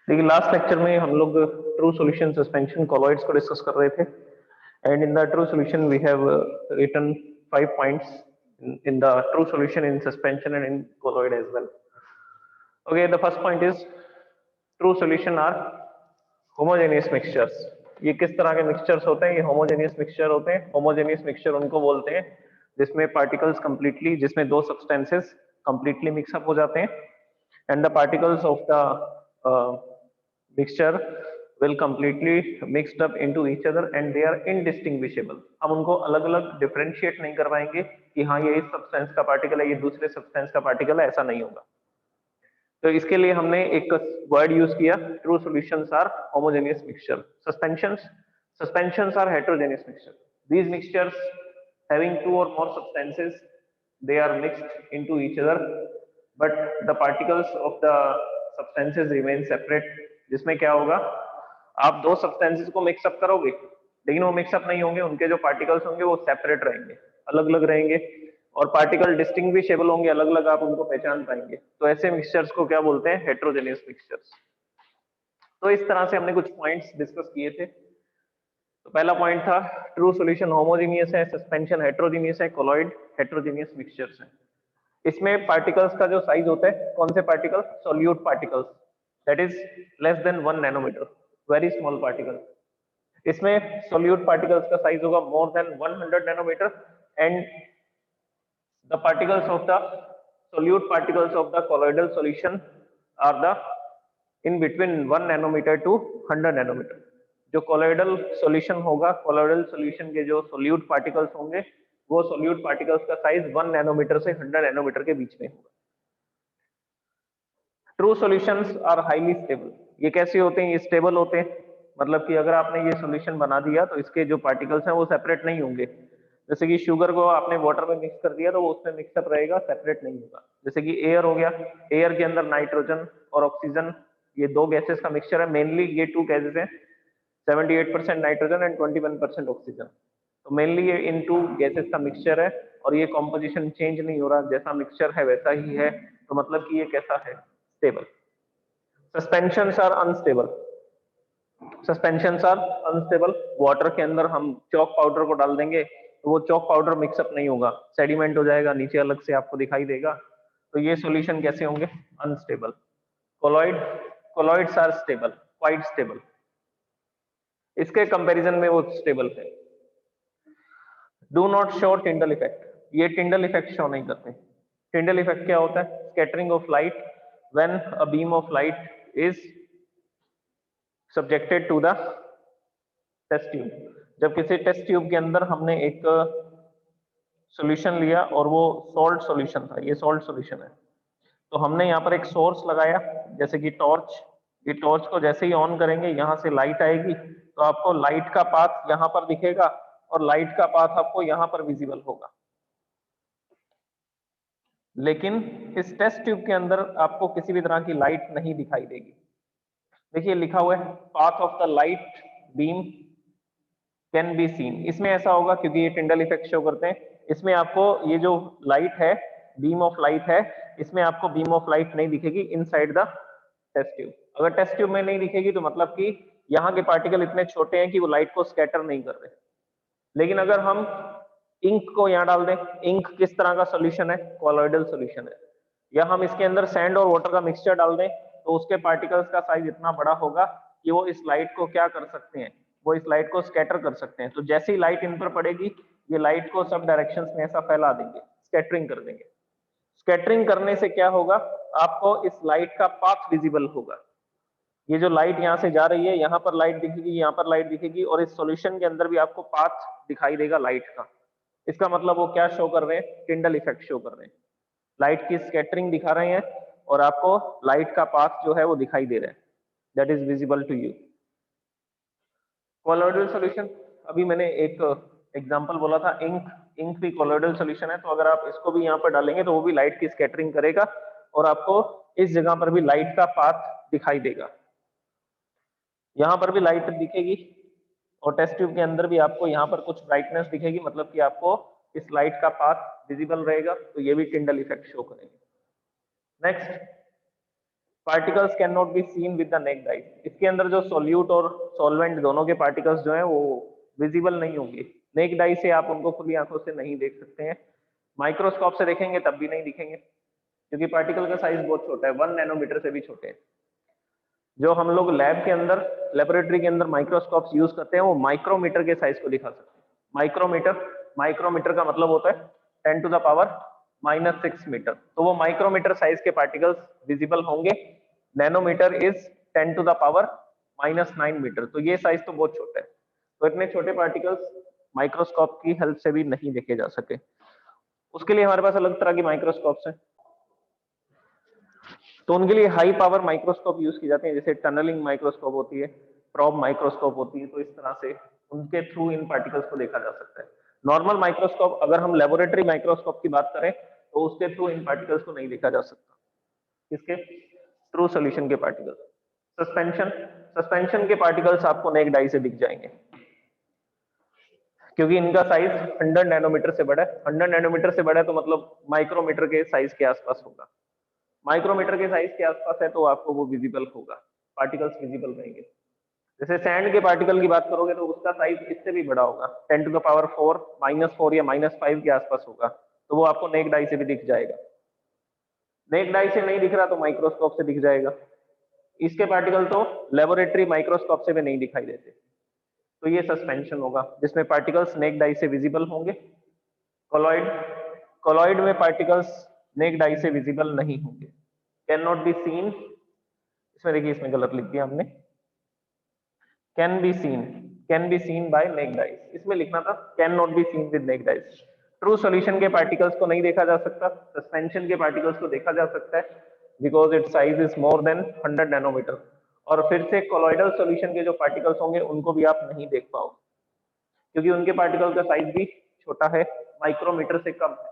देखिए last lecture में हम लोग ट्रू सॉल्यूशन सस्पेंशन कॉलॉइड्स को डिस्कस कर रहे थे and in the true solution we have written 5 points in the true solution in suspension and in colloid as well. Okay, the first point is true solution are homogeneous mixtures. ये किस तरह के mixtures होते हैं? ये homogeneous mixture होते हैं। Homogeneous mixture उनको बोलते हैं जिसमें पार्टिकल्स कंप्लीटली, जिसमें दो सब्सटेंसेस कंप्लीटली मिक्सअप हो जाते हैं and the particles of the mixture will completely mixed up into each other and they are indistinguishable. हम उनको अलग अलग डिफरेंशिएट नहीं कर पाएंगे कि हाँ ये इस सब्सटेंस का पार्टिकल है, ये दूसरे सब्सटेंस का पार्टिकल है, ऐसा नहीं होगा। तो इसके लिए हमने एक वर्ड यूज किया, true solutions are homogeneous mixture. Suspensions are heterogeneous mixture. These mixtures having two or more substances, they are mixed into each other, but the particles of the substances remain separate. जिसमें क्या होगा, आप दो substances को mix up करोगे लेकिन वो mix up नहीं होंगे, उनके जो पार्टिकल्स होंगे वो सेपरेट रहेंगे, अलग अलग रहेंगे और पार्टिकल डिस्टिंग्विशेबल होंगे, अलग अलग आप उनको पहचान पाएंगे। तो ऐसे मिक्सचर्स को क्या बोलते हैं? Heterogeneous mixtures. तो इस तरह से हमने कुछ पॉइंट्स डिस्कस किए थे। तो पहला पॉइंट था ट्रू सॉल्यूशन होमोजेनियस है, सस्पेंशन हेटेरोजेनियस है, कोलॉइड हेटेरोजेनियस मिक्सचर्स हैं। इसमें पार्टिकल्स का जो साइज होता है, कौन से particle? Solute particles, that is less than 1 nanometer, very small particle. इसमें सॉल्यूट पार्टिकल्स का साइज होगा more than 100 nanometer and the particles of the solute particles of the colloidal solution are the in between 1 nanometer to 100 nanometer. जो colloidal solution होगा, colloidal solution के जो solute particles होंगे, वो solute particles का size 1 nanometer से 100 nanometer के बीच में होगा। True solutions are highly stable. ये कैसे होते हैं? ये स्टेबल होते हैं, मतलब कि अगर आपने ये सॉल्यूशन बना दिया तो इसके जो पार्टिकल्स हैं वो सेपरेट नहीं होंगे। जैसे कि शुगर को आपने वाटर में मिक्स कर दिया तो वो उसमें मिक्सअप रहेगा, सेपरेट नहीं होगा। जैसे कि एयर हो गया, एयर के अंदर नाइट्रोजन और ऑक्सीजन, ये दो गैसेस का मिक्सचर है। मेनली ये टू गैसेस हैं, 78% नाइट्रोजन एंड 21% ऑक्सीजन। तो मेनली ये इन टू गैसेस का मिक्सचर है और ये कॉम्पोजिशन चेंज नहीं हो रहा, जैसा मिक्सचर है वैसा ही है। तो मतलब कि ये कैसा है? Stable. Suspensions are unstable. Suspensions are unstable. Water के अंदर हम चॉक पाउडर को डाल देंगे तो वो चॉक पाउडर मिक्सअप नहीं होगा, सेडिमेंट हो जाएगा, नीचे अलग से आपको दिखाई देगा। तो ये सॉल्यूशन कैसे होंगे? Unstable. Colloids are stable, quite stable. इसके कंपैरिजन में वो स्टेबल है। Do not show Tyndall effect. ये टिंडल इफेक्ट शो नहीं करते। टिंडल इफेक्ट क्या होता है? Scattering of light when a beam of light is subjected to the test tube. जब किसी टेस्ट ट्यूब के अंदर हमने एक सॉल्यूशन लिया और वो सॉल्ट सॉल्यूशन था, ये सॉल्ट सॉल्यूशन है, तो हमने यहाँ पर एक सोर्स लगाया जैसे कि टॉर्च। ये टॉर्च को जैसे ही ऑन करेंगे यहाँ से लाइट आएगी, तो आपको लाइट का पाथ यहाँ पर दिखेगा और लाइट का पाथ आपको यहाँ पर विजिबल होगा। लेकिन इस टेस्ट ट्यूब के अंदर आपको किसी भी तरह की लाइट नहीं दिखाई देगी। देखिए लिखा हुआ है path of the light beam can be scene. इसमें ऐसा होगा क्योंकि ये टिंडल इफेक्ट शो करते हैं। इसमें आपको ये जो लाइट है, बीम ऑफ लाइट है, इसमें आपको बीम ऑफ लाइट नहीं दिखेगी इनसाइड द टेस्ट ट्यूब। अगर टेस्ट ट्यूब में नहीं दिखेगी तो मतलब कि यहाँ के पार्टिकल इतने छोटे हैं कि वो लाइट को स्कैटर नहीं कर रहे। लेकिन अगर हम इंक को यहाँ डाल दें, इंक किस तरह का सोल्यूशन है? कोलॉइडल सोल्यूशन है। या हम इसके अंदर सैंड और वाटर का मिक्सचर डाल दें तो उसके पार्टिकल्स का साइज इतना बड़ा होगा कि वो इस लाइट को क्या कर सकते हैं? वो इस लाइट को स्कैटर कर सकते हैं। तो जैसे ही लाइट इन पर पड़ेगी, ये लाइट को सब डायरेक्शंस में ऐसा फैला देंगे, स्कैटरिंग कर देंगे। स्कैटरिंग करने से क्या होगा? आपको इस लाइट का पाथ विजिबल होगा। ये जो लाइट यहाँ से जा रही है, यहाँ पर लाइट दिखेगी, यहाँ पर लाइट दिखेगी और इस सॉल्यूशन के अंदर भी आपको पाथ दिखाई देगा लाइट का। इसका मतलब वो क्या शो कर रहे हैं? टिंडल इफेक्ट शो कर रहे हैं। लाइट की स्कैटरिंग दिखा रहे हैं और आपको लाइट का पाथ जो है वो दिखाई दे रहा है, that is visible to you. Colloidal solution, अभी मैंने एक एग्जांपल बोला था इंक। इंक भी कोलॉइडल सॉल्यूशन है, तो अगर आप इसको भी यहाँ पर डालेंगे तो वो भी लाइट की स्कैटरिंग करेगा और आपको इस जगह पर भी लाइट का पाथ दिखाई देगा। यहाँ पर भी लाइट दिखेगी और टेस्ट ट्यूब के अंदर भी आपको यहाँ पर कुछ ब्राइटनेस दिखेगी, मतलब कि आपको इस लाइट का पाथ विजिबल रहेगा। तो ये भी टिंडल इफेक्ट शो करेंगे। Next, particles can not be seen with the necked आई। इसके अंदर जो सोल्यूट और सॉल्वेंट दोनों के पार्टिकल्स जो हैं वो विजिबल नहीं होंगे, नेक्ड आई से आप उनको खुली आंखों से नहीं देख सकते हैं, माइक्रोस्कोप से देखेंगे तब भी नहीं दिखेंगे, क्योंकि पार्टिकल का साइज बहुत छोटा है, 1 नैनोमीटर से भी छोटे हैं। जो हम लोग लैब के अंदर, लेबोरेटरी के अंदर माइक्रोस्कोप्स यूज करते हैं वो माइक्रोमीटर के साइज को दिखा सकते हैं। माइक्रोमीटर, माइक्रोमीटर का मतलब होता है 10 टू द पावर -6 मीटर, तो वो माइक्रोमीटर साइज के पार्टिकल्स विजिबल होंगे। Nanometer is 10 to the power -9 meter, तो ये साइज तो बहुत छोटा है, तो इतने छोटे पार्टिकल्स माइक्रोस्कोप की हेल्प से भी नहीं देखे जा सके। उसके लिए हमारे पास अलग तरह की माइक्रोस्कोप्स हैं, तो उनके लिए हाई पावर माइक्रोस्कोप यूज की जाती है, जैसे टनलिंग माइक्रोस्कोप होती है, प्रोब माइक्रोस्कोप होती है, तो इस तरह से उनके थ्रू इन पार्टिकल्स को देखा जा सकता है। नॉर्मल माइक्रोस्कोप, अगर हम लेबोरेटरी माइक्रोस्कोप की बात करें तो उसके थ्रू इन पार्टिकल्स को नहीं देखा जा सकता। इसके थ्रू सॉल्यूशन के पार्टिकल्स। सस्पेंशन, सस्पेंशन के पार्टिकल्स आपको नेक्ड आई से दिख जाएंगे, क्योंकि इनका साइज 100 नैनोमीटर से बड़ा है। 100 नैनोमीटर से बड़ा है तो मतलब माइक्रोमीटर के साइज के आसपास होगा, माइक्रोमीटर के साइज के आसपास है तो आपको वो विजिबल होगा, पार्टिकल्स विजिबल रहेंगे। जैसे सैंड के पार्टिकल की बात करोगे तो उसका साइज इससे भी बड़ा होगा, 10 टू द पावर 4, -4 या -5 के आसपास होगा, तो वो आपको नेक्ड आई से भी दिख जाएगा। नेक्ड आई से नहीं दिख रहा तो माइक्रोस्कोप से दिख जाएगा। इसके पार्टिकल तो लेबोरेटरी माइक्रोस्कोप से भी नहीं दिखाई देते, तो ये सस्पेंशन होगा जिसमें पार्टिकल्स नेक्ड आई से विजिबल होंगे। कोलॉइड, कोलॉइड में पार्टिकल्स नेक्ड आई से विजिबल नहीं होंगे, कैन नॉट बी सीन। इसमें देखिए, इसमें गलत लिख दिया हमने, can be seen, can be seen by naked eyes, इसमें लिखना था can not be seen with naked eyes. True solution के पार्टिकल्स को नहीं देखा जा सकता, सस्पेंशन के पार्टिकल्स को देखा जा सकता है, because it size is more than 100 nanometer. और फिर से कोलॉइडल सॉल्यूशन के जो पार्टिकल्स होंगे उनको भी आप नहीं देख पाओगे, क्योंकि उनके पार्टिकल का साइज भी छोटा है, माइक्रोमीटर से कम है,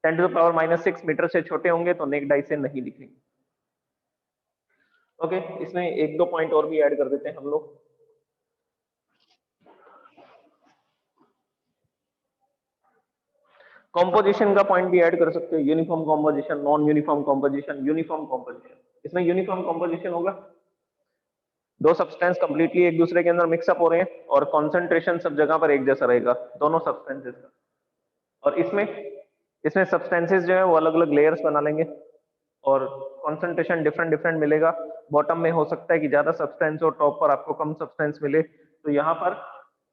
10 टू द पावर -6 मीटर से छोटे होंगे तो नेक्ड आई से नहीं दिखेंगे। ओके, इसमें एक दो पॉइंट और भी ऐड कर देते हैं हम लोग। कॉम्पोजिशन का पॉइंट भी ऐड कर सकते हो, uniform composition, non uniform composition, uniform composition. इसमें यूनिफॉर्म कॉम्पोजिशन होगा, दो सब्सटेंस कंप्लीटली एक दूसरे के अंदर मिक्सअप हो रहे हैं और कॉन्सेंट्रेशन सब जगह पर एक जैसा रहेगा दोनों सब्सटेंसेस का। और इसमें इसमें सब्सटेंसेस जो है वो अलग अलग लेयर्स बना लेंगे और कॉन्सेंट्रेशन डिफरेंट डिफरेंट मिलेगा। बॉटम में हो सकता है कि ज्यादा सब्सटेंस और टॉप पर आपको कम सब्सटेंस मिले, तो यहाँ पर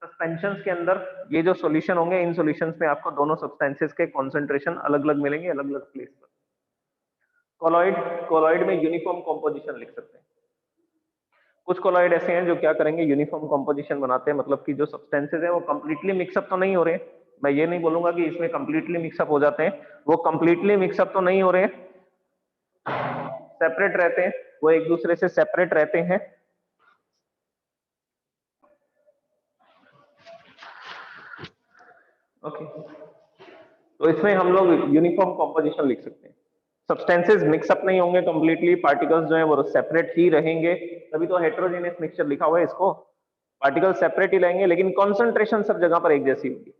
सस्पेंशंस के अंदर ये जो सॉल्यूशन होंगे, इन सॉल्यूशंस में आपको दोनों सब्सटेंसेस के कॉन्सेंट्रेशन अलग अलग मिलेंगे, अलग अलग प्लेस पर। कोलॉइड, कोलॉइड में यूनिफॉर्म कॉम्पोजिशन लिख सकते हैं। कुछ कोलॉइड ऐसे हैं जो क्या करेंगे, यूनिफॉर्म कॉम्पोजिशन बनाते हैं, मतलब कि जो सब्सटेंसेस हैं वो कंप्लीटली मिक्सअप तो नहीं हो रहे, मैं ये नहीं बोलूंगा कि इसमें कंप्लीटली मिक्सअप हो जाते हैं, वो कंप्लीटली मिक्सअप तो नहीं हो रहे, सेपरेट रहते हैं, वो एक दूसरे से सेपरेट रहते हैं। ओके, तो इसमें हम लोग यूनिफॉर्म कॉम्पोजिशन लिख सकते हैं। सब्सटेंसेस मिक्सअप नहीं होंगे कंप्लीटली, पार्टिकल्स जो है वो सेपरेट ही रहेंगे, तभी तो हेटेरोजेनियस मिक्सचर लिखा हुआ है इसको। पार्टिकल सेपरेट ही रहेंगे लेकिन कॉन्सेंट्रेशन सब जगह पर एक जैसी होगी,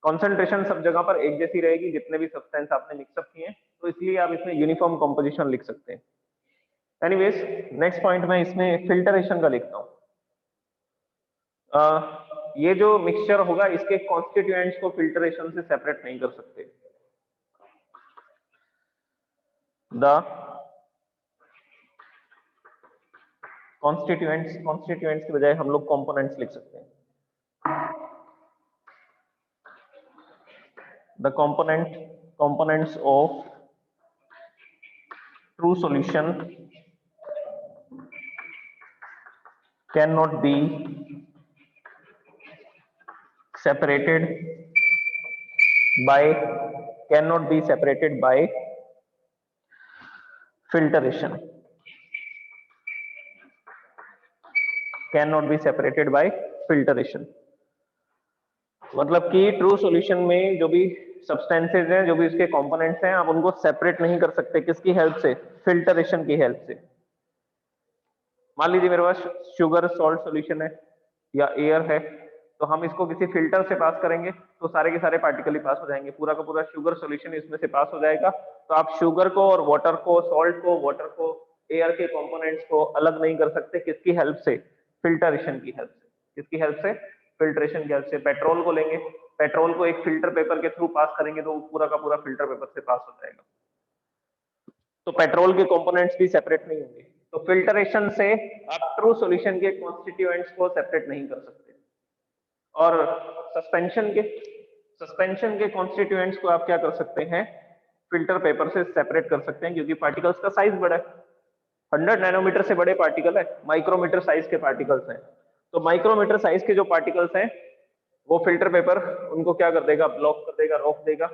कॉन्सेंट्रेशन सब जगह पर एक जैसी रहेगी जितने भी सब्सटेंस आपने मिक्सअप किए हैं, तो इसलिए आप इसमें यूनिफॉर्म कॉम्पोजिशन लिख सकते हैं। एनीवेज, नेक्स्ट पॉइंट में इसमें फिल्टरेशन का लिखता हूं। ये जो मिक्सचर होगा इसके कॉन्स्टिट्यूएंट्स को फिल्टरेशन से सेपरेट नहीं कर सकते। द कॉन्स्टिट्यूएंट्स, कॉन्स्टिट्यूएंट्स की बजाय हम लोग कंपोनेंट्स लिख सकते हैं। The components of true solution cannot be separated by filtration, cannot be separated by filtration। मतलब कि ट्रू सॉल्यूशन में जो भी सब्सटेंसेज हैं, जो भी उसके कंपोनेंट्स हैं, आप उनको सेपरेट नहीं कर सकते, किसकी हेल्प से, फिल्टरेशन की हेल्प से। मान लीजिए मेरे पास शुगर सॉल्ट सॉल्यूशन है या एयर है, तो हम इसको किसी फिल्टर से पास करेंगे तो सारे के सारे पार्टिकल ही पास हो जाएंगे, पूरा का पूरा शुगर सॉल्यूशन इसमें से पास हो जाएगा। तो आप शुगर को और वाटर को, सॉल्ट को, वाटर को एयर के कंपोनेंट्स को अलग नहीं कर सकते, किसकी हेल्प से? फिल्टरेशन की हेल्प से। किसकी हेल्प से? फिल्ट्रेशन की हेल्प से। पेट्रोल को लेंगे, पेट्रोल को एक फिल्टर पेपर के थ्रू पास करेंगे तो पूरा का पूरा फिल्टर पेपर से पास हो जाएगा, तो पेट्रोल के कंपोनेंट्स भी सेपरेट नहीं होंगे। तो फिल्टरेशन से आप ट्रू सॉल्यूशन के कॉन्स्टिट्यूएंट्स को सेपरेट नहीं कर सकते। और सस्पेंशन के कॉन्स्टिट्यूएंट्स को आप क्या कर सकते हैं? फिल्टर पेपर से सेपरेट कर सकते हैं, क्योंकि पार्टिकल्स का साइज बड़ा है, 100 नैनोमीटर से बड़े पार्टिकल है, माइक्रोमीटर साइज के पार्टिकल्स हैं। तो माइक्रोमीटर साइज के जो पार्टिकल्स हैं वो फिल्टर पेपर उनको क्या कर देगा? ब्लॉक कर देगा, रोक देगा।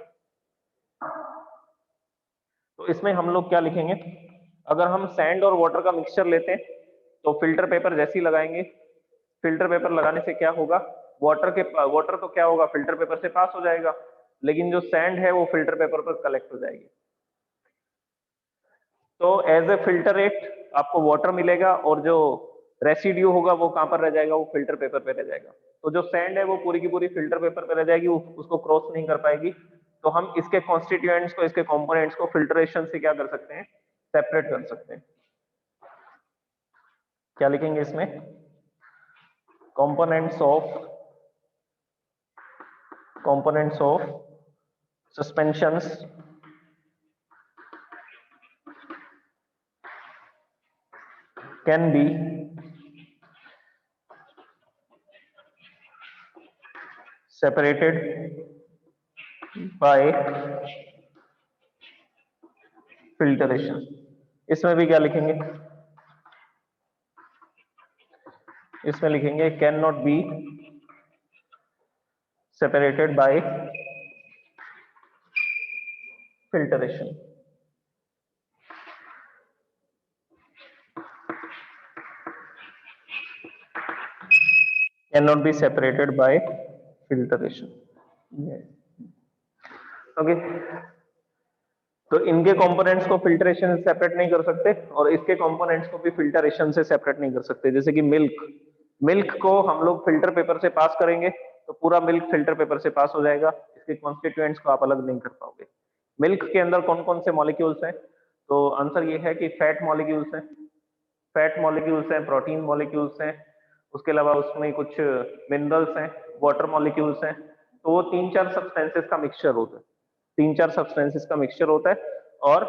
तो इसमें हम लोग क्या लिखेंगे? अगर हम सैंड और वाटर का मिक्सचर लेते हैं तो फिल्टर पेपर जैसे ही लगाएंगे, फिल्टर पेपर लगाने से क्या होगा? वाटर तो क्या होगा? फिल्टर पेपर से पास हो जाएगा, लेकिन जो सैंड है वो फिल्टर पेपर पर कलेक्ट हो जाएगी। तो एज ए फिल्टरेट आपको वाटर मिलेगा और जो रेसिड्यू होगा वो कहां पर रह जाएगा? वो फिल्टर पेपर पे रह जाएगा। तो जो सैंड है वो पूरी की पूरी फिल्टर पेपर पे रह जाएगी, उसको क्रॉस नहीं कर पाएगी। तो हम इसके कॉन्स्टिट्यूएंट्स को, इसके कंपोनेंट्स को फिल्ट्रेशन से क्या कर सकते हैं? सेपरेट कर सकते हैं। क्या लिखेंगे इसमें? components of suspensions can be separated by filtration। इसमें भी क्या लिखेंगे? इसमें लिखेंगे can not B separated by filtration। cannot be separated by filtration। Okay, तो इनके कंपोनेंट्स को फिल्ट्रेशन से सेपरेट नहीं कर सकते और इसके कंपोनेंट्स को भी फिल्टरेशन से सेपरेट नहीं कर सकते। जैसे कि मिल्क को हम लोग फिल्टर पेपर से पास करेंगे तो पूरा मिल्क फिल्टर पेपर से पास हो जाएगा, इसके कॉन्स्टिट्यूएंट्स को आप अलग नहीं कर पाओगे। मिल्क के अंदर कौन कौन से मॉलिक्यूल्स हैं? तो आंसर ये है कि फैट मॉलिक्यूल्स हैं, प्रोटीन मॉलिक्यूल्स हैं, उसके अलावा उसमें कुछ मिनरल्स हैं, वाटर मॉलिक्यूल्स हैं। तो वो 3-4 सब्सटेंसेस का मिक्सचर होता है, 3-4 सब्सटेंसेस का मिक्सचर होता है और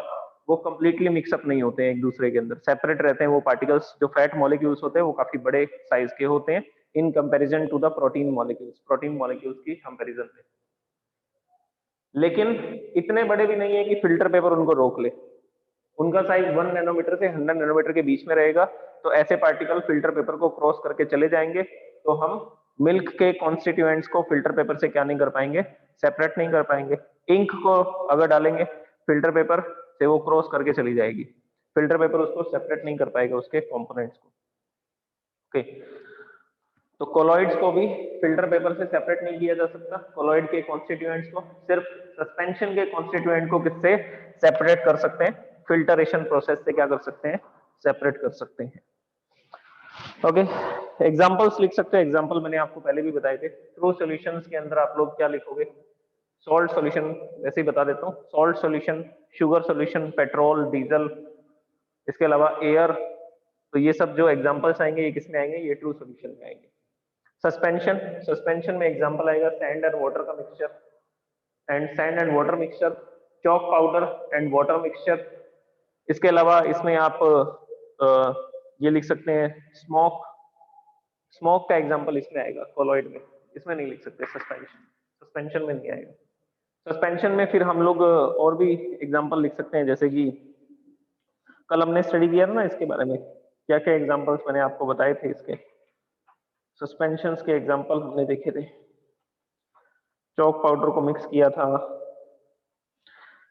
वो कंप्लीटली मिक्सअप नहीं होते हैं एक दूसरे के अंदर, सेपरेट रहते हैं वो पार्टिकल्स। जो फैट मॉलिक्यूल्स होते हैं वो काफी बड़े साइज के होते हैं in comparison to the protein molecules की कंपैरिजन में। लेकिन इतने बड़े भी नहीं है कि फिल्टर पेपर उनको रोक ले, उनका साइज 1 नैनोमीटर से 100 नैनोमीटर के बीच में रहेगा। तो ऐसे पार्टिकल फिल्टर पेपर को क्रॉस करके चले जाएंगे, तो हम मिल्क के कॉन्स्टिट्यूएंट्स को फिल्टर पेपर से क्या नहीं कर पाएंगे? सेपरेट नहीं कर पाएंगे। इंक को अगर डालेंगे फिल्टर पेपर से वो क्रॉस करके चली जाएगी, फिल्टर पेपर उसको सेपरेट नहीं कर पाएगा उसके कंपोनेंट्स को। ओके, तो कोलॉइड्स को भी फिल्टर पेपर से सेपरेट नहीं किया जा सकता। कोलॉइड के कॉन्स्टिट्यूएंट्स को सिर्फ सस्पेंशन के कॉन्स्टिट्यूएंट को किससे सेपरेट कर सकते हैं? फिल्टरेशन प्रोसेस से क्या कर सकते हैं? सेपरेट कर सकते हैं। ओके, एग्जांपल्स लिख सकते हैं। एग्जांपल मैंने आपको पहले भी बताए थे। ट्रू सॉल्यूशंस के अंदर आप लोग क्या लिखोगे? सॉल्ट सॉल्यूशन, वैसे ही बता देता हूँ। Salt solution, sugar solution, petrol, diesel, इसके अलावा एयर। तो ये सब जो एग्जांपल्स आएंगे ये किस में आएंगे? ये ट्रू सॉल्यूशन में आएंगे। सस्पेंशन में एग्जांपल आएगा सैंड एंड वाटर का mixture, sand and water mixture, chalk powder and water mixture. इसके अलावा इसमें आप ये लिख सकते हैं स्मोक का एग्जांपल इसमें आएगा कोलॉइड में, इसमें नहीं लिख सकते। सस्पेंशन में नहीं आएगा। सस्पेंशन में फिर हम लोग और भी एग्जांपल लिख सकते हैं, जैसे कि कल हमने स्टडी किया था ना इसके बारे में, क्या क्या एग्जांपल्स मैंने आपको बताए थे इसके। सस्पेंशंस के एग्जांपल हमने देखे थे, चॉक पाउडर को मिक्स किया था।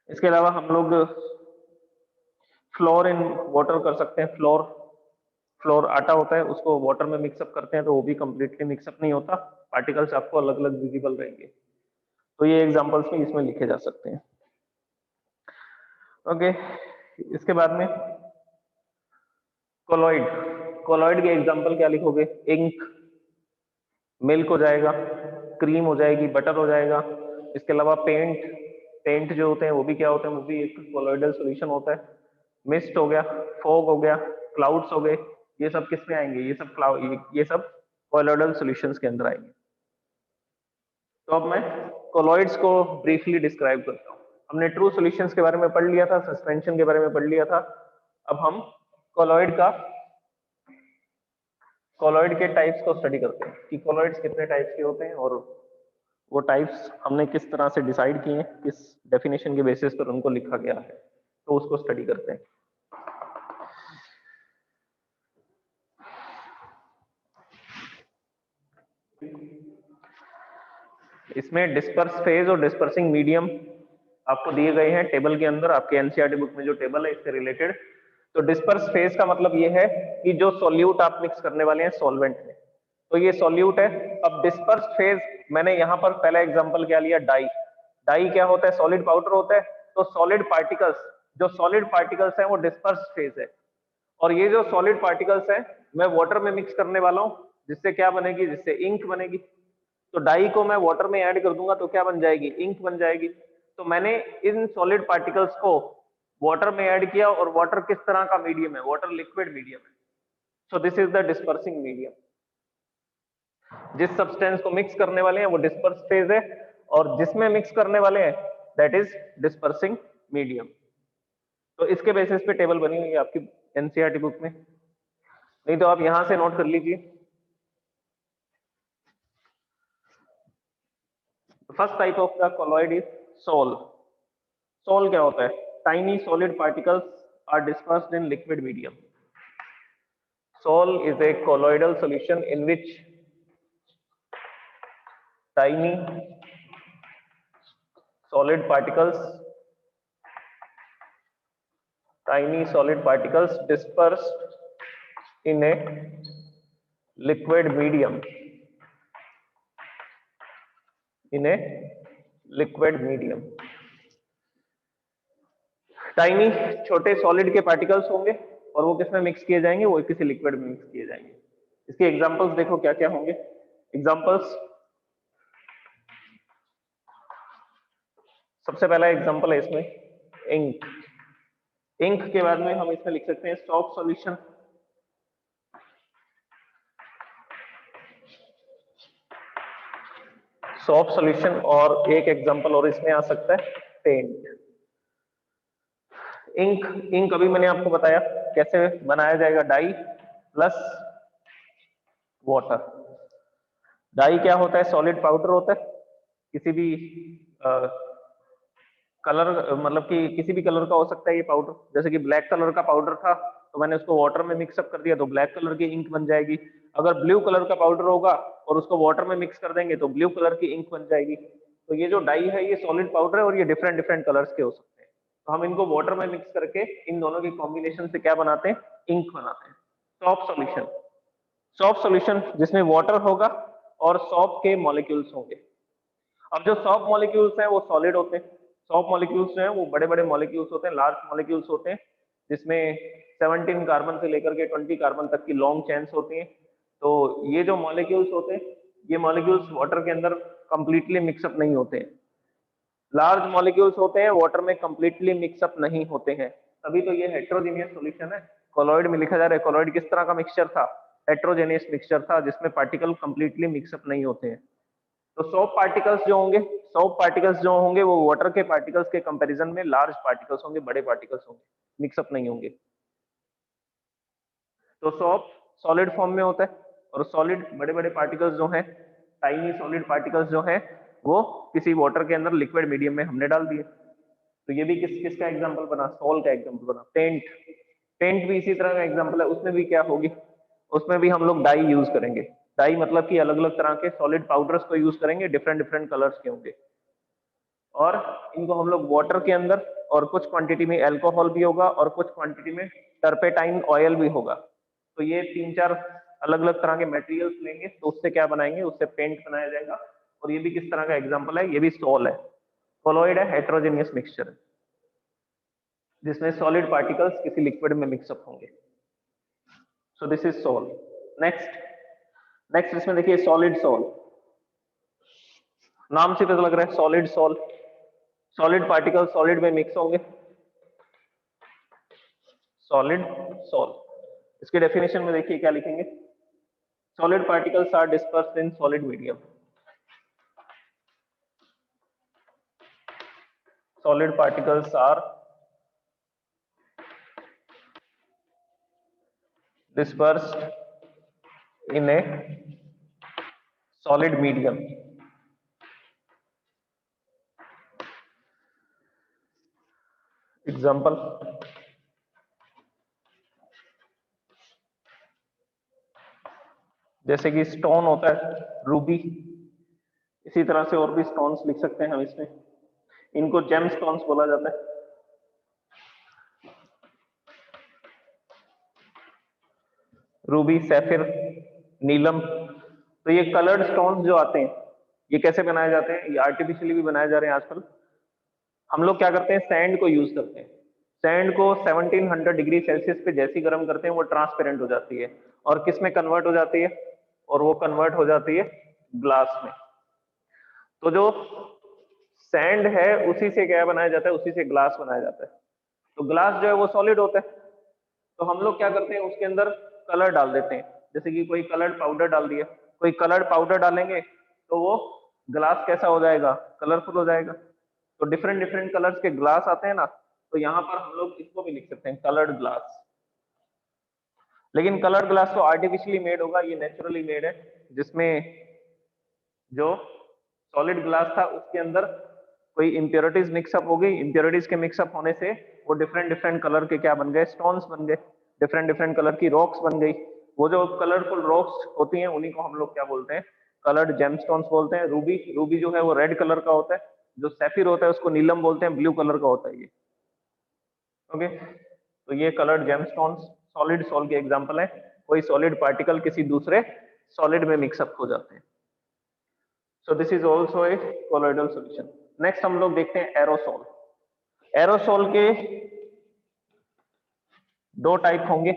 इसके अलावा हम लोग फ्लोर इन वाटर कर सकते हैं। फ्लोर आटा होता है, उसको वाटर में मिक्सअप करते हैं तो वो भी कंप्लीटली मिक्सअप नहीं होता, पार्टिकल्स आपको अलग अलग विजिबल रहेंगे। तो ये एग्जांपल्स भी इसमें लिखे जा सकते हैं। ओके, इसके बाद में कोलॉइड के एग्जांपल क्या लिखोगे? इंक, मिल्क हो जाएगा, क्रीम हो जाएगी, बटर हो जाएगा। इसके अलावा पेंट जो होते हैं वो भी क्या होते हैं? वो भी एक कोलॉइडल सॉल्यूशन होता है। मिस्ट हो गया, फॉग हो गया, क्लाउड्स हो गए, ये सब किस में आएंगे? ये सब कोलोइडल सॉल्यूशंस के अंदर आएंगे। तो अब मैं कोलॉइड्स को ब्रीफली डिस्क्राइब करता हूँ। हमने ट्रू सॉल्यूशंस के बारे में पढ़ लिया था, सस्पेंशन के बारे में पढ़ लिया था। अब हम कोलॉइड के टाइप्स को स्टडी करते हैं कि कोलॉइड्स कितने टाइप्स के होते हैं और वो टाइप्स हमने किस तरह से डिसाइड किए हैं, किस डेफिनेशन के बेसिस पर उनको लिखा गया है, तो उसको स्टडी करते हैं। इसमें डिस्पर्स फेज और डिस्पर्सिंग मीडियम आपको दिए गए हैं टेबल के अंदर, आपके एनसीईआरटी बुक में जो टेबल है इससे रिलेटेड। तो डिस्पर्स फेज का मतलब ये है कि जो सॉल्यूट आप मिक्स करने वाले हैं सॉल्वेंट में, तो ये सॉल्यूट है। अब डिस्पर्स फेज मैंने यहाँ पर पहला एग्जांपल क्या लिया, डाई। डाई क्या होता है? सॉलिड पाउडर होता है। तो सॉलिड पार्टिकल्स, जो सॉलिड पार्टिकल्स हैं वो डिस्पर्स फेज है। और ये जो सॉलिड पार्टिकल्स हैं मैं वाटर में मिक्स करने वाला हूँ, जिससे क्या बनेगी? जिससे इंक बनेगी। तो डाई को मैं वाटर में ऐड कर दूंगा तो क्या बन जाएगी? इंक बन जाएगी। तो मैंने इन सॉलिड पार्टिकल्स को वाटर में ऐड किया, और वाटर किस तरह का मीडियम है? वाटर लिक्विड मीडियम है। सो this is the dispersing medium. जिस सब्सटेंस को मिक्स करने वाले हैं वो डिस्पर्स फेज है, और जिसमें मिक्स करने वाले हैं दैट इज डिस्पर्सिंग मीडियम। तो इसके बेसिस पे टेबल बनी हुई है आपकी एनसीईआरटी बुक में, नहीं तो आप यहां से नोट कर लीजिए। First type of the colloid is sol. Sol क्या होता है? Tiny solid particles are dispersed in liquid medium. Sol is a colloidal solution in which tiny solid particles dispersed in a liquid medium. In a liquid medium. Tiny छोटे solid के particles होंगे और वो किसमें mix किए जाएंगे? वो किसी लिक्विड में मिक्स किए जाएंगे। इसके एग्जांपल्स देखो क्या क्या होंगे। एग्जांपल्स, सबसे पहला एग्जांपल है इसमें इंक। इंक के बाद में हम इसमें लिख सकते हैं सॉफ्ट सॉल्यूशन। सॉफ्ट सॉल्यूशन, और एक एग्जांपल और इसमें आ सकता है पेंट। इंक अभी मैंने आपको बताया कैसे बनाया जाएगा, डाई प्लस वाटर। डाई क्या होता है? सॉलिड पाउडर होता है, किसी भी कलर, मतलब कि किसी भी कलर का हो सकता है ये पाउडर। जैसे कि ब्लैक कलर का पाउडर था तो मैंने उसको वाटर में मिक्सअप कर दिया तो ब्लैक कलर की इंक बन जाएगी। अगर ब्लू कलर का पाउडर होगा और उसको वाटर में मिक्स कर देंगे तो ब्लू कलर की इंक बन जाएगी। तो ये जो डाई है ये सॉलिड पाउडर है और ये डिफरेंट डिफरेंट कलर्स के हो सकते हैं। तो हम इनको वाटर में मिक्स करके इन दोनों के कॉम्बिनेशन से क्या बनाते हैं? इंक बनाते हैं। सॉफ्ट सॉल्यूशन, सॉफ्ट सॉल्यूशन जिसमें वाटर होगा और सॉफ्ट के मॉलिक्यूल्स होंगे। अब जो सॉफ्ट मॉलिक्यूल्स हैं वो सॉलिड होते हैं। सॉफ्ट मॉलिक्यूल्स जो हैं वो बड़े बड़े मॉलिक्यूल्स होते हैं, लार्ज मॉलिक्यूल्स होते हैं, जिसमें 17 कार्बन से लेकर के 20 कार्बन तक की लॉन्ग चेन्स होती हैं। तो ये जो मॉलिक्यूल्स होते हैं ये मॉलिक्यूल्स वाटर के अंदर कंप्लीटली मिक्सअप नहीं होते हैं। लार्ज मॉलिक्यूल्स होते हैं, वाटर में कंप्लीटली मिक्सअप नहीं होते हैं, तभी तो ये हेट्रोजीनियस सॉल्यूशन है। कोलॉइड में लिखा जा रहा है कोलॉइड किस तरह का मिक्सचर था? हेट्रोजेनियस मिक्सचर था, जिसमें पार्टिकल कंप्लीटली मिक्सअप नहीं होते हैं। तो सॉफ्ट पार्टिकल्स जो होंगे वो वाटर के पार्टिकल्स के कंपैरिजन में लार्ज पार्टिकल्स होंगे, बड़े पार्टिकल्स होंगे, मिक्सअप नहीं होंगे। तो सॉफ्ट सॉलिड फॉर्म में होता है, और सॉलिड बड़े बड़े पार्टिकल्स जो हैं, टाइनी सॉलिड पार्टिकल्स जो हैं वो किसी वाटर के अंदर लिक्विड मीडियम में हमने डाल दिए। तो ये भी किसका एग्जांपल बना? सॉल का एग्जांपल बना। पेंट भी इसी तरह का एग्जांपल है। उसमें भी क्या होगी? उसमें भी हम लोग डाई यूज करेंगे। डाई मतलब कि अलग अलग तरह के सॉलिड पाउडर्स को यूज करेंगे, डिफरेंट डिफरेंट कलर्स के होंगे, और इनको हम लोग वाटर के अंदर, और कुछ क्वांटिटी में अल्कोहल भी होगा और कुछ क्वांटिटी में टर्पेटाइन ऑयल भी होगा। तो ये 3-4 अलग अलग तरह के मटेरियल्स लेंगे तो उससे क्या बनाएंगे? उससे पेंट बनाया जाएगा। और ये भी किस तरह का एग्जांपल है? ये भी सॉल है, कोलॉइड है, हेट्रोजेनियस मिक्सचर है, जिसमें सॉलिड पार्टिकल्स किसी लिक्विड में मिक्सअप होंगे। So this is sol. Next next इसमें देखिए सॉलिड सॉल। नाम से पता लग रहा है solid sol, solid particle solid में मिक्स होंगे। Solid sol. इसके डेफिनेशन में देखिए क्या लिखेंगे, solid particles are dispersed in solid medium. Solid particles are dispersed in a solid medium। Example, जैसे कि स्टोन होता है रूबी, इसी तरह से और भी स्टोन्स लिख सकते हैं हम इसमें, इनको जेम स्टोन्स बोला जाता है। रूबी, सैफिर, नीलम, तो ये कलर्ड स्टोन्स जो आते हैं ये कैसे बनाए जाते हैं, ये आर्टिफिशियली भी बनाए जा रहे हैं आजकल। हम लोग क्या करते हैं, सैंड को यूज करते हैं। सैंड को 1700 डिग्री सेल्सियस पे जैसी गर्म करते हैं वो ट्रांसपेरेंट हो जाती है, और किस में कन्वर्ट हो जाती है, और वो कन्वर्ट हो जाती है ग्लास में। तो जो सैंड है उसी से क्या बनाया जाता है, उसी से ग्लास बनाया जाता है। तो ग्लास जो है वो सॉलिड होता है, तो हम लोग क्या करते हैं उसके अंदर कलर डाल देते हैं, जैसे कि कोई कलर्ड पाउडर डाल दिया, कोई कलर्ड पाउडर डालेंगे तो वो ग्लास कैसा हो जाएगा, कलरफुल हो जाएगा। तो डिफरेंट डिफरेंट कलर्स के ग्लास आते हैं ना, तो यहाँ पर हम लोग इसको भी लिख सकते हैं कलर्ड ग्लास। लेकिन कलर्ड ग्लास तो आर्टिफिशियली मेड होगा, ये नेचुरली मेड है, जिसमें जो सॉलिड ग्लास था उसके अंदर कोई इंप्योरिटीज मिक्सअप हो गई, इंप्योरिटीज के मिक्सअप होने से वो डिफरेंट डिफरेंट कलर के क्या बन गए, स्टोन्स बन गए, डिफरेंट डिफरेंट कलर की रॉक्स बन गई। वो जो कलरफुल रॉक्स होती हैं उन्हीं को हम लोग क्या बोलते हैं, कलर्ड जेमस्टोन्स बोलते हैं। रूबी, रूबी जो है वो रेड कलर का होता है, जो सैफिर होता है उसको नीलम बोलते हैं, ब्लू कलर का होता है ये। ओके, तो ये कलर्ड जेमस्टोन्स सॉलिड सॉल के एग्जांपल है, कोई सॉलिड पार्टिकल किसी दूसरे सॉलिड में मिक्सअप हो जाते हैं। सो this is also a colloidal solution. Next हम लोग देखते हैं एरोसोल। एरोसोल के दो टाइप होंगे।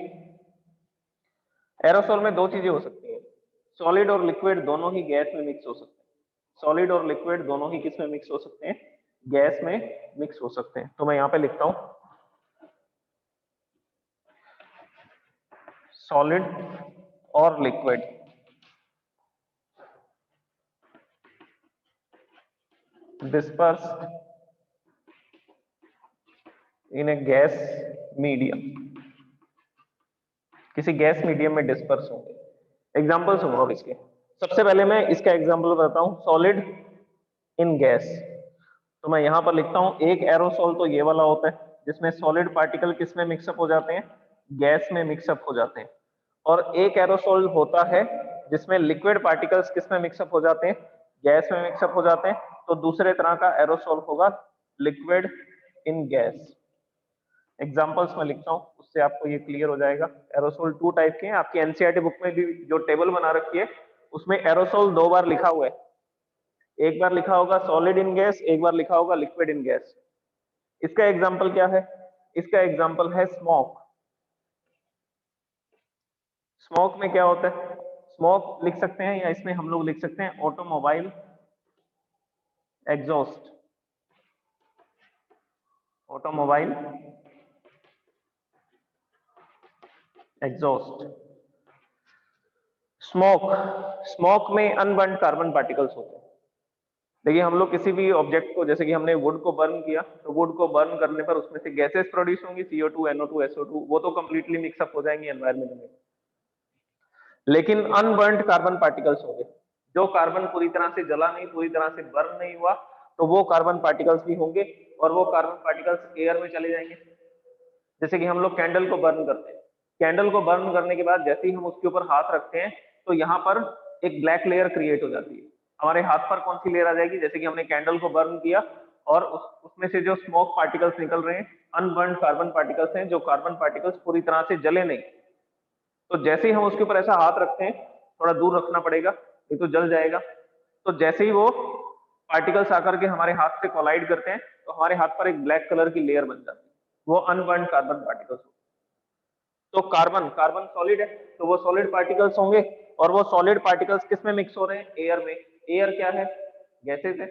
एरोसोल में दो चीजें हो सकती हैं, सॉलिड और लिक्विड दोनों ही गैस में मिक्स हो सकते हैं। सॉलिड और लिक्विड दोनों ही किस में मिक्स हो सकते हैं, गैस में मिक्स हो सकते हैं। तो मैं यहां पे लिखता हूं सॉलिड और लिक्विड डिस्पर्स्ड इन ए गैस मीडियम, किसी गैस मीडियम में डिस्पर्स होंगे। एग्जांपल सुनो अब इसके। सबसे पहले मैं इसका एग्जांपल बताता हूं, सॉलिड इन गैस। तो मैं यहां पर लिखता हूं एक एरोसोल तो ये वाला होता है जिसमें सॉलिड पार्टिकल किस में मिक्सअप हो जाते हैं, गैस में मिक्सअप हो जाते हैं। और एक एरोसोल होता है जिसमें लिक्विड पार्टिकल्स किस में मिक्सअप हो जाते हैं, गैस में मिक्सअप हो जाते हैं। तो दूसरे तरह का एरोसोल होगा लिक्विड इन गैस। एग्जांपल्स में लिखता हूं उससे आपको ये क्लियर हो जाएगा। एरोसोल टू टाइप के हैं, आपकी एनसीईआरटी बुक में भी जो टेबल बना रखी है उसमें एरोसोल दो बार लिखा हुआ है, एक बार लिखा होगा सॉलिड इन गैस, एक बार लिखा होगा लिक्विड इन गैस। इसका एग्जांपल क्या है, इसका एग्जांपल है स्मोक। स्मोक में क्या होता है, स्मोक लिख सकते हैं या इसमें हम लोग लिख सकते हैं automobile exhaust. Automobile exhaust. Smoke, smoke में अनबर्न्ड कार्बन पार्टिकल्स होते हैं। देखिए हम लोग किसी भी ऑब्जेक्ट को, जैसे कि हमने वुड को बर्न किया, तो वुड को बर्न करने पर उसमें से गैसेस प्रोड्यूस होंगी, CO2, NO2, SO2, वो तो कंप्लीटली मिक्सअप हो जाएंगे एनवायरमेंट में। लेकिन अनबर्न्ड कार्बन पार्टिकल्स होंगे, जो कार्बन पूरी तरह से जला नहीं, पूरी तरह से बर्न नहीं हुआ, तो वो कार्बन पार्टिकल्स भी होंगे, और वो कार्बन पार्टिकल्स एयर में चले जाएंगे। जैसे कि हम लोग कैंडल को बर्न करते हैं, कैंडल को बर्न करने के बाद जैसे ही हम उसके ऊपर हाथ रखते हैं तो यहाँ पर एक ब्लैक लेयर क्रिएट हो जाती है। हमारे हाथ पर कौन सी लेयर आ जाएगी, जैसे कि हमने कैंडल को बर्न किया और उसमें से जो स्मोक पार्टिकल्स निकल रहे हैं अनबर्न कार्बन पार्टिकल्स हैं, जो कार्बन पार्टिकल्स पूरी तरह से जले नहीं। तो जैसे ही हम उसके ऊपर ऐसा हाथ रखते हैं, थोड़ा दूर रखना पड़ेगा नहीं तो जल जाएगा, तो जैसे ही वो पार्टिकल्स आकर के हमारे हाथ से कोलाइड करते हैं तो हमारे हाथ पर एक ब्लैक कलर की लेयर बन जाती है, वो अनबर्न कार्बन पार्टिकल्स। तो कार्बन, कार्बन सॉलिड है तो वो सॉलिड पार्टिकल्स होंगे, और वो सॉलिड पार्टिकल्स किस में मिक्स हो रहे हैं, एयर में। एयर क्या है, गैसेस है।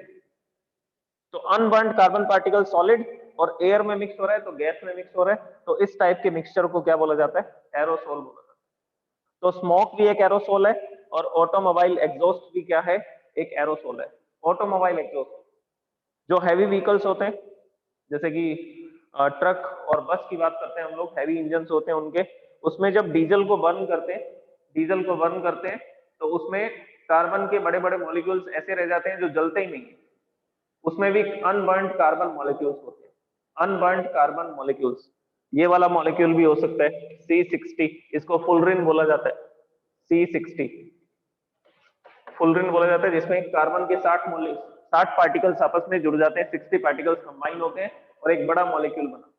तो अनबर्न्ड कार्बन पार्टिकल सॉलिड, और एयर में मिक्स हो रहा है तो गैस में मिक्स हो रहा है, तो इस टाइप के मिक्सचर को क्या बोला जाता है? एरोसोल बोला जाता है। तो स्मोक भी एक एरोसोल है और ऑटोमोबाइल एग्जॉस्ट भी क्या है? एक एरोसोल है। ऑटोमोबाइल एग्जॉस्ट जो हैवी व्हीकल्स होते हैं, जैसे कि ट्रक और बस की बात करते हैं हम लोग, हैवी इंजन होते हैं उनके, उसमें जब डीजल को बर्न करते हैं, डीजल को बर्न करते हैं तो उसमें कार्बन के बड़े बड़े मॉलिक्यूल्स ऐसे रह जाते हैं जो जलते ही नहीं है, उसमें भी अनबर्न्ड कार्बन मॉलिक्यूल्स होते हैं, अनबर्न्ड कार्बन मॉलिक्यूल्स। ये वाला मॉलिक्यूल भी हो सकता है C60, इसको फुलरिन बोला जाता है, C60 फुलरिन बोला जाता है, जिसमें कार्बन के 60 पार्टिकल्स आपस में जुड़ जाते हैं, 60 पार्टिकल्स कंबाइन होते हैं और एक बड़ा मॉलिक्यूल बनाते हैं।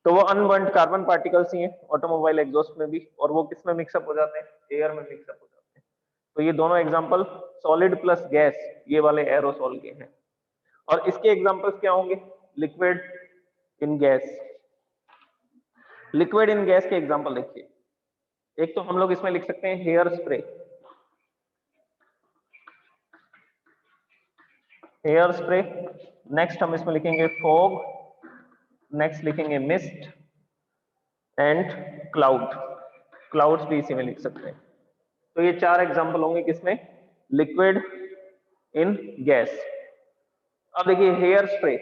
तो वो अनबर्न्ड कार्बन पार्टिकल्स ही हैं ऑटोमोबाइल एग्जॉस्ट में भी, और वो किस में मिक्सअप हो जाते हैं? एयर में मिक्सअप हो जाते हैं। तो ये दोनों एग्जांपल सॉलिड प्लस गैस ये वाले एरोसोल के हैं। और इसके एग्जांपल्स क्या होंगे? Liquid in gas. Liquid in gas के एग्जांपल देखिए, एक तो हम लोग इसमें लिख सकते हैं hair spray, hair spray. Next हम इसमें लिखेंगे फॉग, नेक्स्ट लिखेंगे मिस्ट एंड क्लाउड, क्लाउड्स भी इसी में लिख सकते हैं। तो ये 4 एग्जांपल होंगे किसमें? Liquid in gas. अब देखिए हेयर स्प्रे,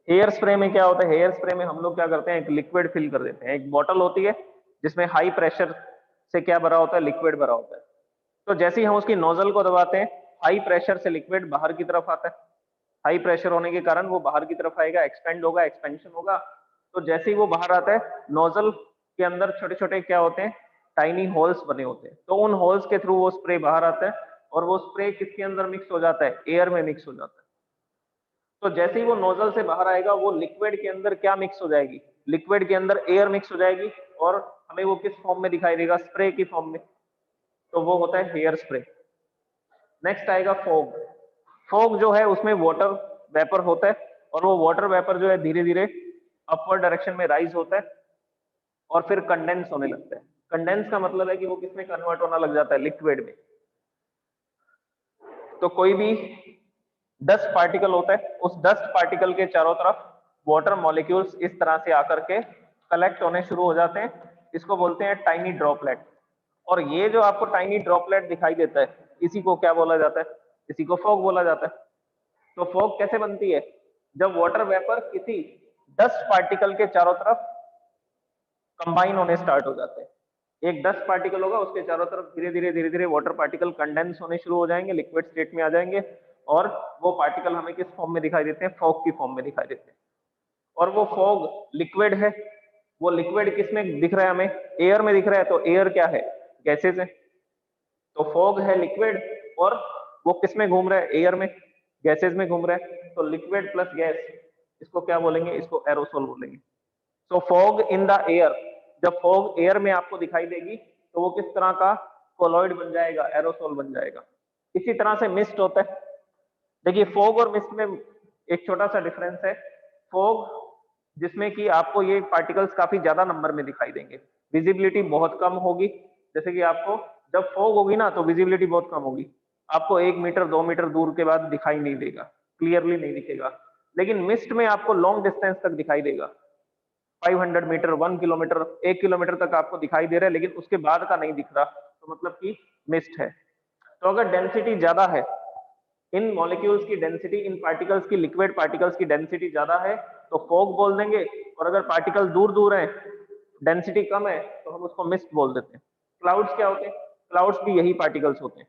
हेयर स्प्रे में क्या होता है? हेयर स्प्रे में हम लोग क्या करते हैं? एक लिक्विड फिल कर देते हैं, एक बॉटल होती है जिसमें हाई प्रेशर से क्या भरा होता है? लिक्विड भरा होता है। तो जैसे ही हम उसकी नोजल को दबाते हैं, हाई प्रेशर से लिक्विड बाहर की तरफ आता है, हाई प्रेशर होने के कारण वो बाहर की तरफ आएगा, एक्सपेंड होगा, एक्सपेंशन होगा। तो जैसे ही वो बाहर आता है, नोजल के अंदर छोटे छोटे क्या होते हैं? टाइनी होल्स बने होते हैं। तो उन होल्स के थ्रू वो स्प्रे बाहर आता है और वो स्प्रे किसके अंदर मिक्स हो जाता है? एयर में मिक्स हो जाता है। तो जैसे ही वो नोजल से बाहर आएगा, वो लिक्विड के अंदर क्या मिक्स हो जाएगी? लिक्विड के अंदर एयर मिक्स हो जाएगी और हमें वो किस फॉर्म में दिखाई देगा? स्प्रे की फॉर्म में। तो वो होता है हेयर स्प्रे। नेक्स्ट आएगा फॉग। फॉग जो है उसमें वाटर वेपर होता है और वो वाटर वेपर जो है धीरे धीरे अपवर्ड डायरेक्शन में राइज होता है और फिर कंडेंस होने लगता है। कंडेंस का मतलब है कि वो किसमें कन्वर्ट होना लग जाता है? लिक्विड में। तो कोई भी डस्ट पार्टिकल होता है, उस डस्ट पार्टिकल के चारों तरफ वाटर मॉलिक्यूल्स इस तरह से आकर के कलेक्ट होने शुरू हो जाते हैं, इसको बोलते हैं टाइनी ड्रॉपलेट। और ये जो आपको टाइनी ड्रॉपलेट दिखाई देता है, इसी को क्या बोला जाता है? इसी को फॉग बोला जाता है। तो फॉग कैसे बनती है? जब वाटर वेपर किसी डस्ट पार्टिकल के चारों तरफ कंबाइन होने स्टार्ट हो जाते हैं। एक डस्ट पार्टिकल होगा, उसके चारों तरफ धीरे धीरे वाटर पार्टिकल कंडेंस होने शुरू हो जाएंगे, लिक्विड स्टेट में आ जाएंगे और वो पार्टिकल हमें किस फॉर्म में दिखाई देते हैं? फॉग की फॉर्म में दिखाई देते हैं। और वो फॉग लिक्विड है, वो लिक्विड किस में दिख रहा है हमें? एयर में दिख रहा है। तो एयर क्या है? गैसेज है। तो फॉग है लिक्विड और वो किस में घूम रहा है? एयर में, गैसेज में घूम रहा है। तो लिक्विड प्लस गैस, इसको क्या बोलेंगे? इसको एरोसोल बोलेंगे। तो फॉग इन द एयर, जब फॉग एयर में आपको दिखाई देगी तो वो किस तरह का कोलॉइड बन जाएगा? एरोसोल बन जाएगा। इसी तरह से मिस्ट होता है। देखिए फॉग और मिस्ट में एक छोटा सा डिफरेंस है। फॉग जिसमें कि आपको ये पार्टिकल्स काफी ज्यादा नंबर में दिखाई देंगे, विजिबिलिटी बहुत कम होगी। जैसे कि आपको जब फॉग होगी ना तो विजिबिलिटी बहुत कम होगी, आपको 1 मीटर 2 मीटर दूर के बाद दिखाई नहीं देगा, क्लियरली नहीं दिखेगा। लेकिन मिस्ट में आपको लॉन्ग डिस्टेंस तक दिखाई देगा, 500 मीटर, 1 किलोमीटर, 1 किलोमीटर तक आपको दिखाई दे रहा है, लेकिन उसके बाद का नहीं दिख रहा, तो मतलब कि मिस्ट है। तो अगर डेंसिटी ज्यादा है, इन मॉलिक्यूल्स की डेंसिटी, इन पार्टिकल्स की, लिक्विड पार्टिकल्स की डेंसिटी ज्यादा है तो फॉग बोल देंगे, और अगर पार्टिकल दूर दूर है, डेंसिटी कम है, तो हम उसको मिस्ट बोल देते हैं। क्लाउड्स क्या होते हैं? क्लाउड्स भी यही पार्टिकल्स होते हैं।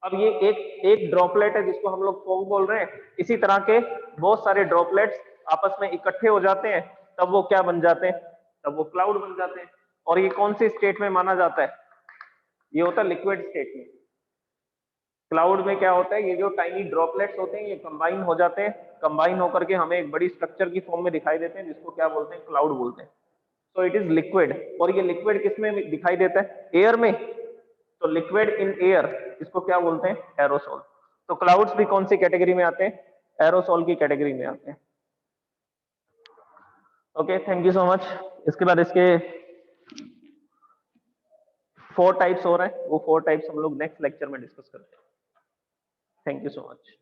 अब ये एक एक ड्रॉपलेट है जिसको हम लोग फॉग बोल रहे हैं, इसी तरह के बहुत सारे ड्रॉपलेट्स आपस में इकट्ठे हो जाते हैं, तब वो क्या बन जाते हैं? तब वो क्लाउड बन जाते हैं। और ये कौन सी स्टेट में माना जाता है? ये होता है लिक्विड स्टेट में। क्लाउड में क्या होता है? ये जो टाइनी ड्रॉपलेट्स होते हैं ये कंबाइन हो जाते हैं, कंबाइन होकर के हमें एक बड़ी स्ट्रक्चर की फॉर्म में दिखाई देते हैं, जिसको क्या बोलते हैं? क्लाउड बोलते हैं। तो इट इज लिक्विड। और ये लिक्विड किस में दिखाई देता है? एयर में। तो लिक्विड इन एयर, इसको क्या बोलते हैं? एरोसोल। तो क्लाउड्स भी कौन सी कैटेगरी में आते हैं? एरोसोल की कैटेगरी में आते हैं। Okay, thank you so much. इसके बाद इसके 4 टाइप्स हो रहे हैं, वो 4 टाइप्स हम लोग नेक्स्ट लेक्चर में डिस्कस करते हैं। Thank you so much.